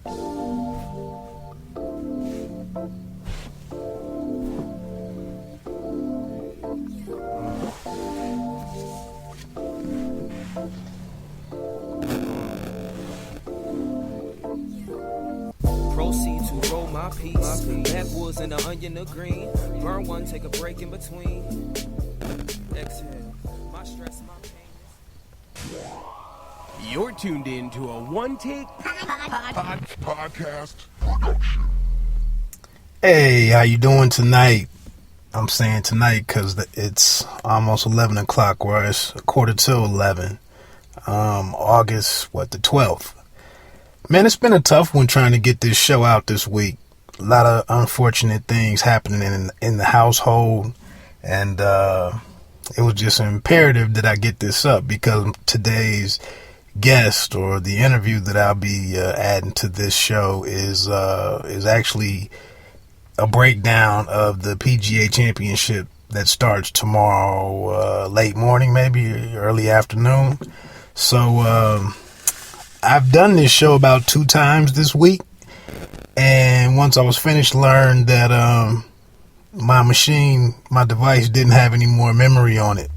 Proceed to roll my piece. Backwoods and the onion of green. Burn one, take a break in between. Exhale. My stress, my pain. You're tuned in to a one-take podcast production. Hey, how you doing tonight? I'm saying tonight because it's almost 11 o'clock, or it's a quarter to 11. August, the 12th. Man, it's been a tough one trying to get this show out this week. A lot of unfortunate things happening in the household, and it was just imperative that I get this up because today's guest, or the interview that I'll be adding to this show, is actually a breakdown of the PGA Championship that starts tomorrow, late morning, maybe early afternoon. So I've done this show about 2 times this week, and once I was finished, learned that my device didn't have any more memory on it.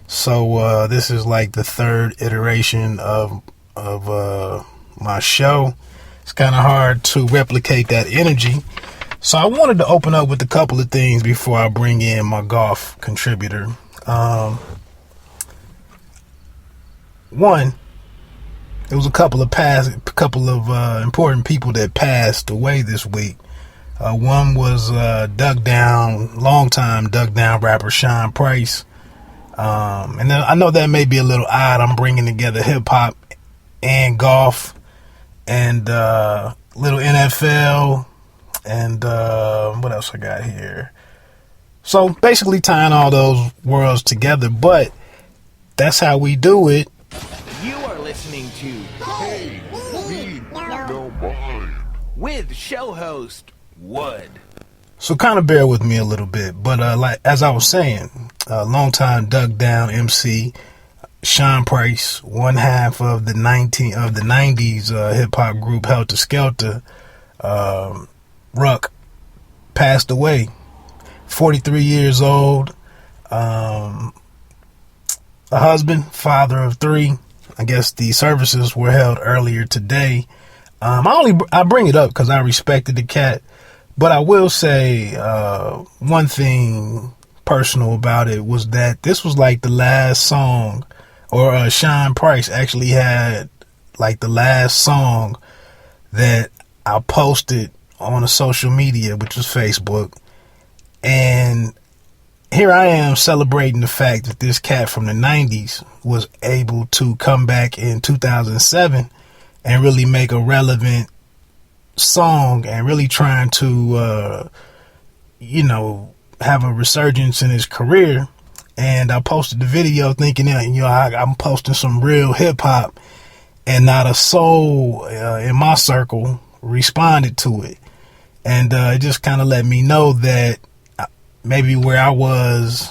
So this is like the 3rd iteration of my show. It's kind of hard to replicate that energy. So I wanted to open up with a couple of things before I bring in my golf contributor. One, there was a couple of important people that passed away this week. One was longtime Doug Down rapper Sean Price. And then I know that may be a little odd. I'm bringing together hip hop and golf and little NFL and what else I got here. So basically tying all those worlds together, but that's how we do it. You are listening to Hey, we don't mind. with show host Wood. So kind of bear with me a little bit, but like as I was saying, longtime Doug Down MC Sean Price, one half of the 90s hip hop group Helter Skelter, Ruck, passed away. 43 years old, a husband, father of 3. I guess the services were held earlier today. I bring it up because I respected the cat. But I will say one thing personal about it was that this was like the last song, or Sean Price actually had like the last song that I posted on a social media, which was Facebook. And here I am celebrating the fact that this cat from the 90s was able to come back in 2007 and really make a relevant song and really trying to have a resurgence in his career. And I posted the video thinking that I'm posting some real hip hop, and not a soul in my circle responded to it. And it just kind of let me know that maybe where I was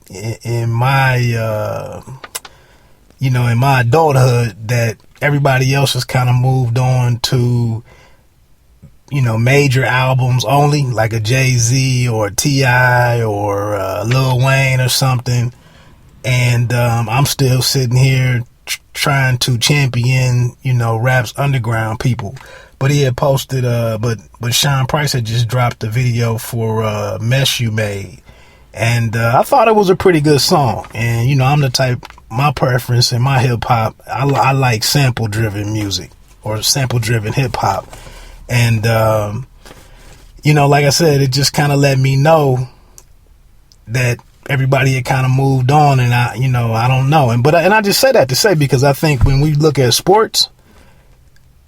in my in my adulthood, that everybody else has kind of moved on to major albums only, like a Jay-Z or a T.I. or Lil Wayne or something. And I'm still sitting here trying to champion, rap's underground people. But he had posted, but Sean Price had just dropped a video for Mess You Made. And I thought it was a pretty good song. And, I'm the type, my preference in my hip hop, I like sample driven music or sample driven hip hop. And, like I said, it just kind of let me know that everybody had kind of moved on, and I don't know. And I just say that to say, because I think when we look at sports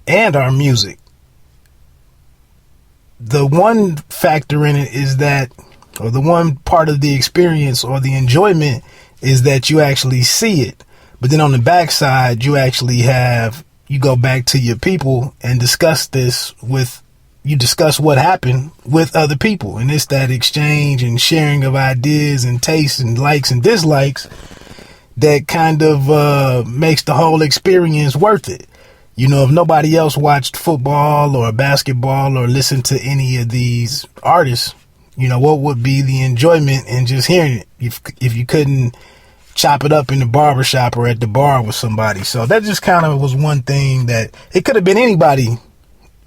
and our music, the one factor in it is that, or the one part of the experience or the enjoyment is that you actually see it. But then on the backside, you go back to your people and discuss what happened with other people. And it's that exchange and sharing of ideas and tastes and likes and dislikes that kind of makes the whole experience worth it. if nobody else watched football or basketball or listened to any of these artists, what would be the enjoyment in just hearing it if you couldn't chop it up in the barbershop or at the bar with somebody? So that just kind of was one thing that it could have been anybody.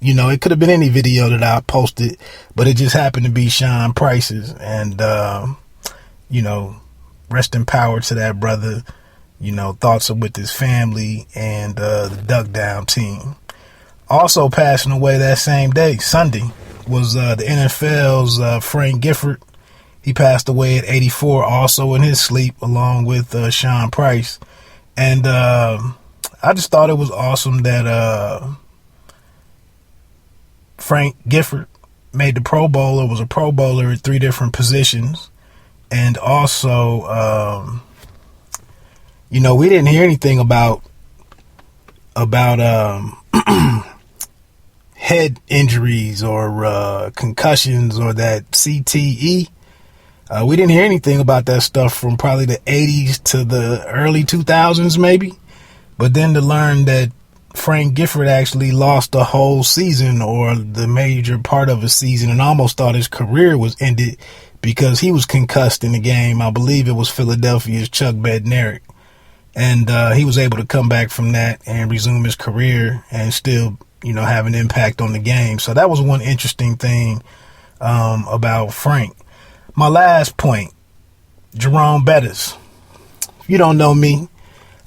It could have been any video that I posted, but it just happened to be Sean Price's. And, rest in power to that brother. Thoughts are with his family and the Duck Down team. Also passing away that same day, Sunday, was the NFL's Frank Gifford. He passed away at 84, also in his sleep, along with Sean Price. And I just thought it was awesome that Frank Gifford made the Pro Bowl, or was a Pro Bowler at 3 different positions. And also, we didn't hear anything about head injuries or concussions or that CTE. We didn't hear anything about that stuff from probably the 80s to the early 2000s maybe. But then to learn that Frank Gifford actually lost a whole season, or the major part of a season, and almost thought his career was ended because he was concussed in the game. I believe it was Philadelphia's Chuck Bednarik. And he was able to come back from that and resume his career and still, have an impact on the game. So that was one interesting thing about Frank. My last point, Jerome Bettis. If you don't know me,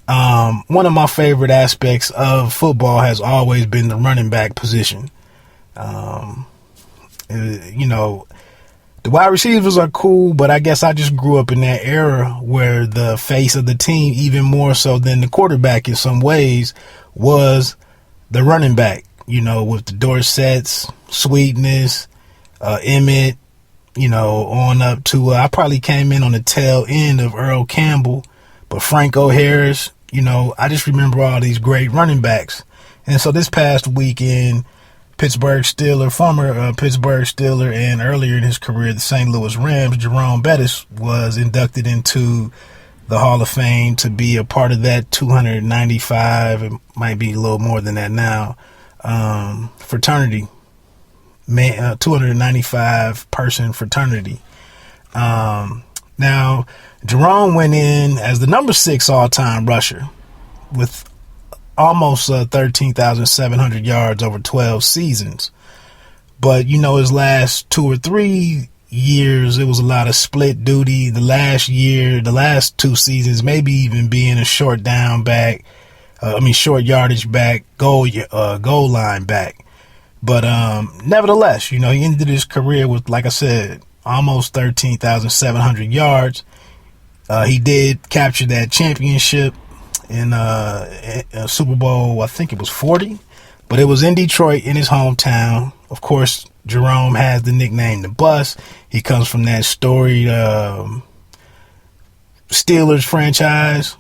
one of my favorite aspects of football has always been the running back position. The wide receivers are cool, but I guess I just grew up in that era where the face of the team, even more so than the quarterback in some ways, was the running back, with the Dorsets, Sweetness, Emmett, on up to, I probably came in on the tail end of Earl Campbell, but Franco Harris, I just remember all these great running backs. And so this past weekend, former Pittsburgh Steeler, and earlier in his career, the St. Louis Rams, Jerome Bettis was inducted into the Hall of Fame to be a part of that 295, it might be a little more than that now, fraternity, 295 person fraternity. Now, Jerome went in as the number 6 all-time rusher with almost 13,700 yards over 12 seasons. But, his last 2 or 3 years, it was a lot of split duty. The last 2 seasons, maybe even being a short yardage back, goal line back. But nevertheless, he ended his career with, like I said, almost 13,700 yards. He did capture that championship in Super Bowl, I think it was 40, but it was in Detroit, in his hometown. Of course, Jerome has the nickname The Bus. He comes from that storied Steelers franchise.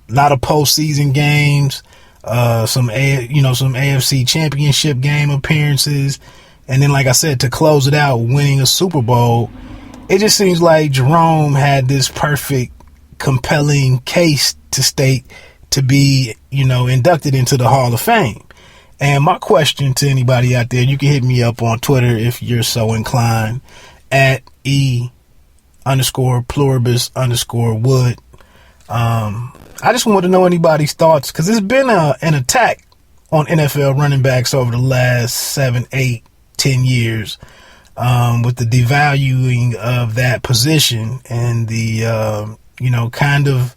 A lot of postseason games, some AFC Championship game appearances, and then, like I said, to close it out, winning a Super Bowl. It just seems like Jerome had this perfect, compelling case to state to be, inducted into the Hall of Fame. And my question to anybody out there, you can hit me up on Twitter if you're so inclined, at @E_pluribus_wood. I just want to know anybody's thoughts, because there's been an attack on NFL running backs over the last 7, 8, 10 years, with the devaluing of that position and the, kind of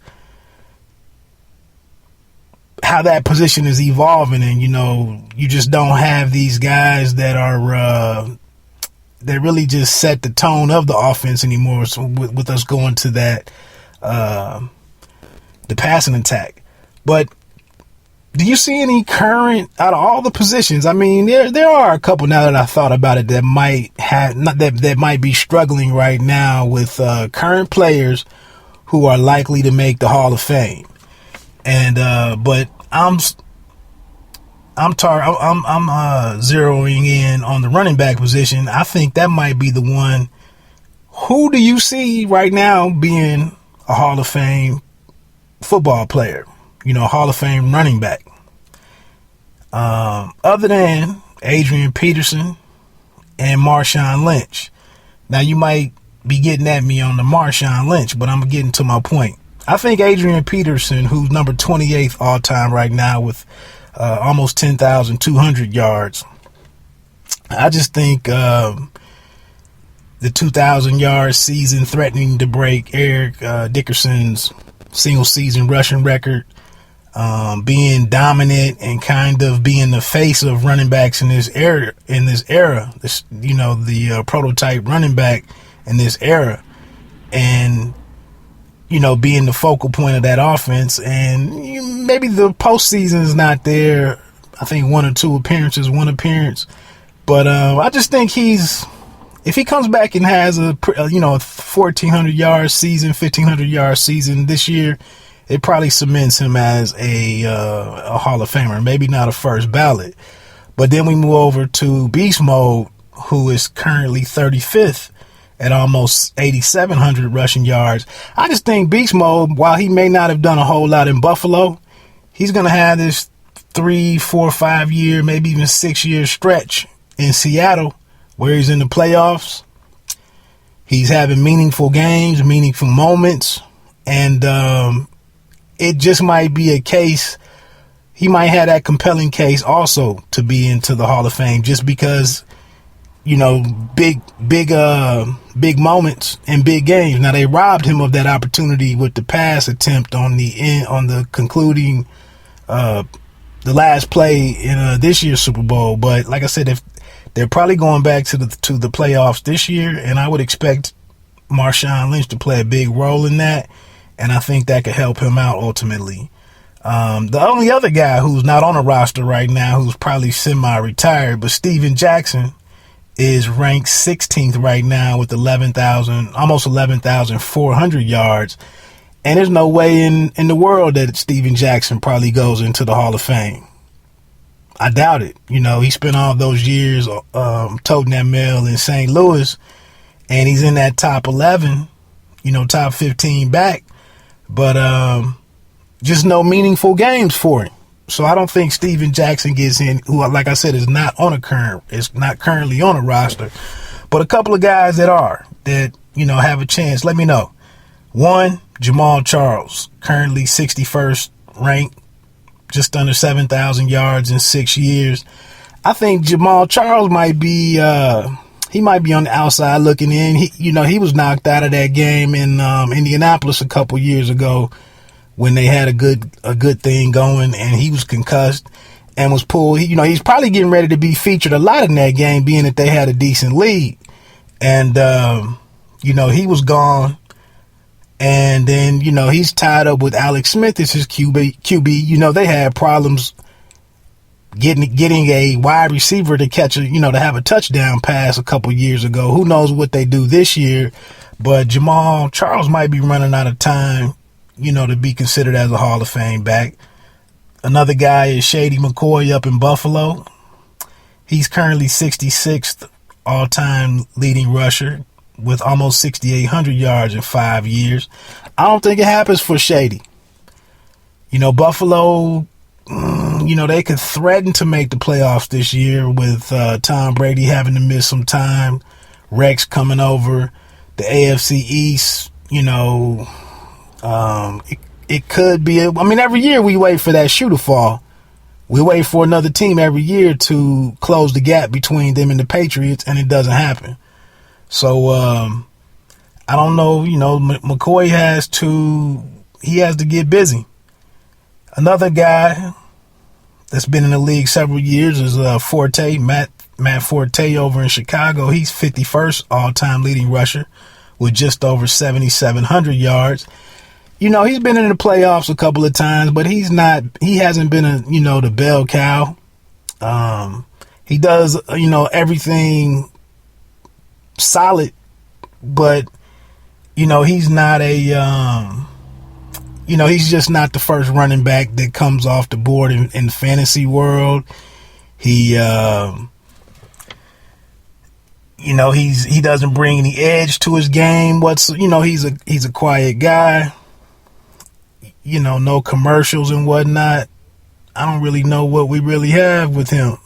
how that position is evolving. And, you just don't have these guys that are, that really just set the tone of the offense anymore. So with us going to that, the passing attack. But do you see any current, out of all the positions? I mean, there are a couple, now that I thought about it, that might be struggling right now with current players who are likely to make the Hall of Fame. And but I'm zeroing in on the running back position. I think that might be the one. Who do you see right now being a Hall of Fame football player? Hall of Fame running back. other than Adrian Peterson and Marshawn Lynch. Now, you might be getting at me on the Marshawn Lynch, but I'm getting to my point. I think Adrian Peterson, who's number 28th all-time right now with almost 10,200 yards, I just think the 2,000-yard season threatening to break Eric Dickerson's single-season rushing record, being dominant and kind of being the face of running backs in this era, the prototype running back in this era, and being the focal point of that offense. And maybe the postseason is not there. I think one appearance, but I just think if he comes back and has a 1,400 yard season, 1,500 yard season this year, it probably cements him as a Hall of Famer, maybe not a first ballot. But then we move over to Beast Mode, who is currently 35th at almost 8,700 rushing yards. I just think Beast Mode, while he may not have done a whole lot in Buffalo, he's going to have this 3, 4, 5 year, maybe even 6 year stretch in Seattle where he's in the playoffs. He's having meaningful games, meaningful moments, and it just might be a case. He might have that compelling case also to be into the Hall of Fame, just because, big moments and big games. Now, they robbed him of that opportunity with the pass attempt on the concluding, the last play in this year's Super Bowl. But like I said, if they're probably going back to the playoffs this year, and I would expect Marshawn Lynch to play a big role in that, and I think that could help him out ultimately. The only other guy who's not on the roster right now, who's probably semi-retired, but Steven Jackson is ranked 16th right now with almost 11,400 yards. And there's no way in the world that Steven Jackson probably goes into the Hall of Fame. I doubt it. He spent all those years toting that mail in St. Louis, and he's in that top 11, top 15 back, but just no meaningful games for him. So I don't think Steven Jackson gets in, who, like I said, is not currently on a roster, but a couple of guys that have a chance. Let me know. One, Jamal Charles, currently 61st ranked, just under 7,000 yards in 6 years. I think Jamal Charles might be on the outside looking in. He was knocked out of that game in Indianapolis a couple years ago when they had a good thing going, and he was concussed and was pulled. He's probably getting ready to be featured a lot in that game, being that they had a decent lead. And he was gone. And then, he's tied up with Alex Smith as his QB. They had problems getting a wide receiver to catch to have a touchdown pass a couple years ago. Who knows what they do this year? But Jamal Charles might be running out of time, to be considered as a Hall of Fame back. Another guy is Shady McCoy up in Buffalo. He's currently 66th all-time leading rusher with almost 6,800 yards in 5 years. I don't think it happens for Shady. Buffalo, they could threaten to make the playoffs this year with Tom Brady having to miss some time, Rex coming over, the AFC East, it could be. Every year we wait for that shoe to fall. We wait for another team every year to close the gap between them and the Patriots, and it doesn't happen. So, I don't know, McCoy has to get busy. Another guy that's been in the league several years is Forte, Matt Forte over in Chicago. He's 51st all-time leading rusher with just over 7,700 yards. He's been in the playoffs a couple of times, but he hasn't been the bell cow. He does, everything solid, but he's not he's just not the first running back that comes off the board in the fantasy world. He he doesn't bring any edge to his game. He's a quiet guy. No commercials and whatnot. I don't really know what we really have with him.